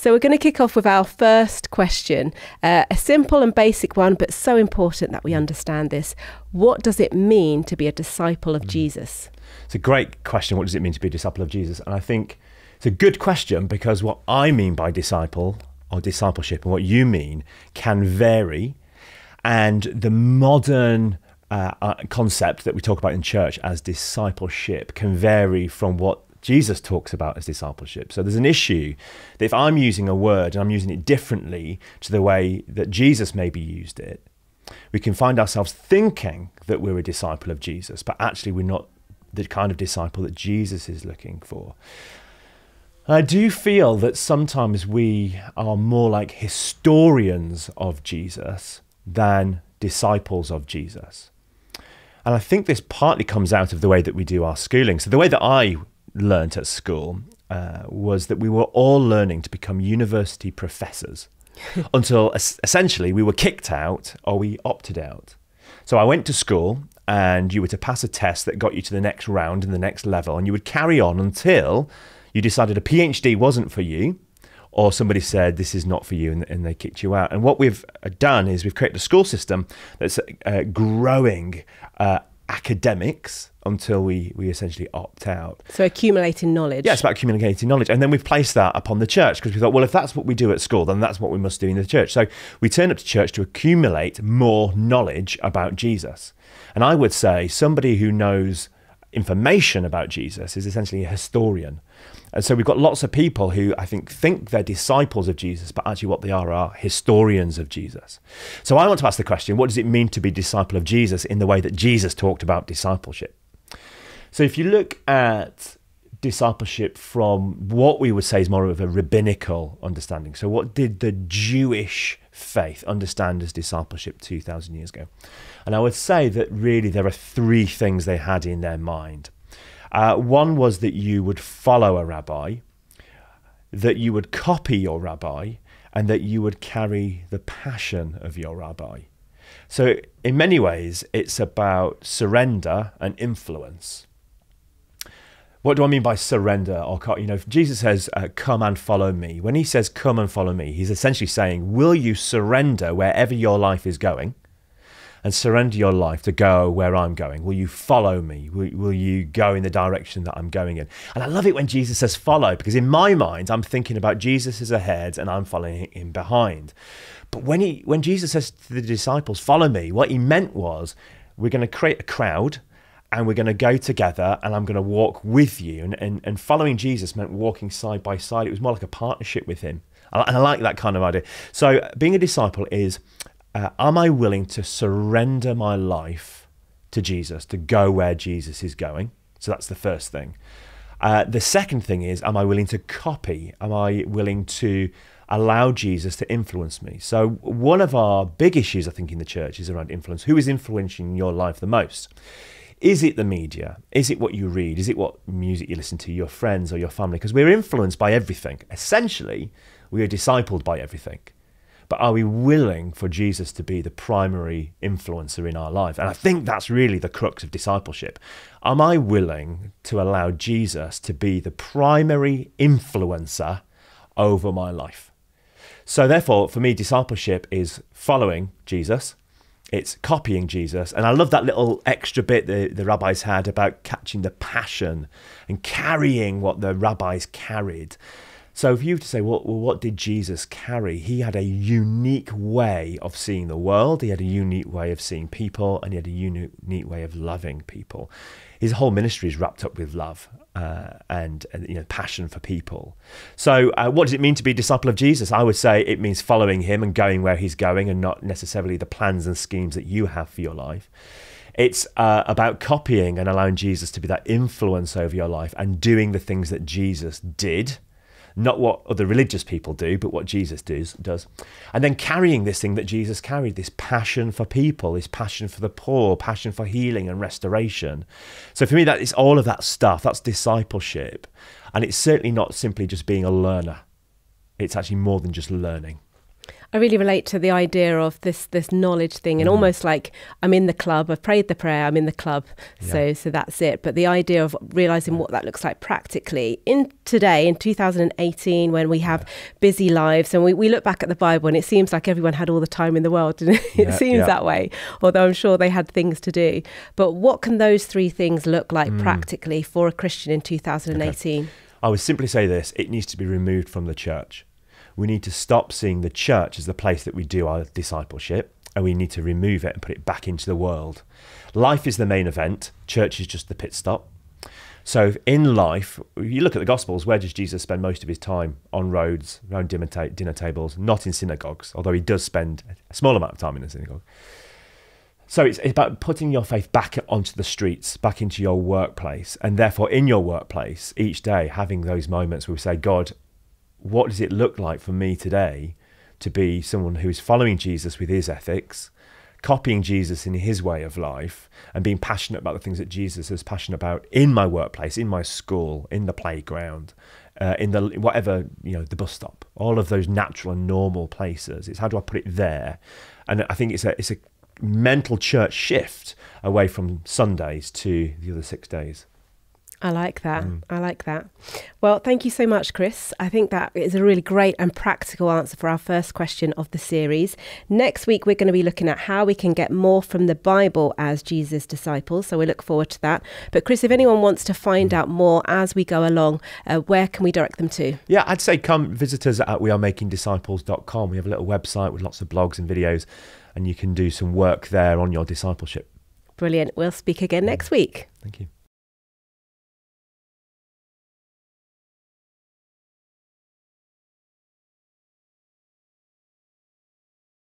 So we're going to kick off with our first question, a simple and basic one, but so important that we understand this. What does it mean to be a disciple of Jesus? It's a great question. What does it mean to be a disciple of Jesus? And I think it's a good question because what I mean by disciple or discipleship and what you mean can vary. And the modern concept that we talk about in church as discipleship can vary from what Jesus talks about as discipleship. So there's an issue that if I'm using a word and I'm using it differently to the way that Jesus maybe used it, we can find ourselves thinking that we're a disciple of Jesus, but actually we're not the kind of disciple that Jesus is looking for. I do feel that sometimes we are more like historians of Jesus than disciples of Jesus. And I think this partly comes out of the way that we do our schooling. So the way that I learnt at school was that we were all learning to become university professors until essentially we were kicked out or we opted out. So I went to school and you were to pass a test that got you to the next round and the next level, and you would carry on until you decided a PhD wasn't for you, or somebody said this is not for you and they kicked you out. And what we've done is we've created a school system that's growing academics until we essentially opt out. So accumulating knowledge. Yeah, it's about accumulating knowledge. And then we've placed that upon the church because we thought, well, if that's what we do at school, then that's what we must do in the church. So we turn up to church to accumulate more knowledge about Jesus. And I would say somebody who knows information about Jesus is essentially a historian. And so we've got lots of people who I think they're disciples of Jesus, but actually what they are historians of Jesus. So I want to ask the question, what does it mean to be a disciple of Jesus in the way that Jesus talked about discipleship? So if you look at discipleship from what we would say is more of a rabbinical understanding, so what did the Jewish faith understand as discipleship 2,000 years ago? And I would say that really there are three things they had in their mind. One was that you would follow a rabbi, that you would copy your rabbi, and that you would carry the passion of your rabbi. So in many ways, it's about surrender and influence. What do I mean by surrender? Or, if Jesus says, come and follow me. When he says, come and follow me, he's essentially saying, will you surrender wherever your life is going and surrender your life to go where I'm going? Will you follow me? Will you go in the direction that I'm going in? And I love it when Jesus says follow, because in my mind, I'm thinking about Jesus is ahead and I'm following him behind. But when Jesus says to the disciples, follow me, what he meant was, we're going to create a crowd and we're going to go together and I'm going to walk with you. And following Jesus meant walking side by side. It was more like a partnership with him. And I like that kind of idea. So being a disciple is, am I willing to surrender my life to Jesus, to go where Jesus is going? So that's the first thing. The second thing is, am I willing to copy? Am I willing to allow Jesus to influence me? So one of our big issues, I think, in the church is around influence. Who is influencing your life the most? Is it the media? Is it what you read? Is it what music you listen to, your friends or your family? Because we're influenced by everything. Essentially, we are discipled by everything. But are we willing for Jesus to be the primary influencer in our life? And I think that's really the crux of discipleship. Am I willing to allow Jesus to be the primary influencer over my life? So therefore, for me, discipleship is following Jesus. It's copying Jesus. And I love that little extra bit the rabbis had about catching the passion and carrying what the rabbis carried. So if you were to say, well, what did Jesus carry? He had a unique way of seeing the world. He had a unique way of seeing people, and he had a unique way of loving people. His whole ministry is wrapped up with love and passion for people. So what does it mean to be a disciple of Jesus? I would say it means following him and going where he's going, and not necessarily the plans and schemes that you have for your life. It's about copying and allowing Jesus to be that influence over your life and doing the things that Jesus did. Not what other religious people do, but what Jesus does. And then carrying this thing that Jesus carried, this passion for people, this passion for the poor, passion for healing and restoration. So for me, that is all of that stuff. That's discipleship. And it's certainly not simply just being a learner. It's actually more than just learning. I really relate to the idea of this knowledge thing, and almost like I'm in the club, I've prayed the prayer, I'm in the club, so that's it. But the idea of realising what that looks like practically in 2018, when we have busy lives, and we look back at the Bible and it seems like everyone had all the time in the world, and it seems that way, although I'm sure they had things to do. But what can those three things look like practically for a Christian in 2018? Okay. I would simply say this: it needs to be removed from the church. We need to stop seeing the church as the place that we do our discipleship, and we need to remove it and put it back into the world. Life is the main event. Church is just the pit stop. So in life, you look at the Gospels, where does Jesus spend most of his time? On roads, around dinner tables, not in synagogues, although he does spend a small amount of time in a synagogue. So it's about putting your faith back onto the streets, back into your workplace, and therefore in your workplace each day having those moments where we say, God, what does it look like for me today to be someone who's following Jesus with his ethics, copying Jesus in his way of life, and being passionate about the things that Jesus is passionate about in my workplace, in my school, in the playground, in the whatever, the bus stop, all of those natural and normal places. It's how do I put it there? And I think it's a mental church shift away from Sundays to the other 6 days. I like that. I like that. Well, thank you so much, Chris. I think that is a really great and practical answer for our first question of the series. Next week, we're going to be looking at how we can get more from the Bible as Jesus' disciples. So we look forward to that. But Chris, if anyone wants to find out more as we go along, where can we direct them to? Yeah, I'd say come visit us at wearemakingdisciples.com. We have a little website with lots of blogs and videos, and you can do some work there on your discipleship. Brilliant. We'll speak again next week. Thank you.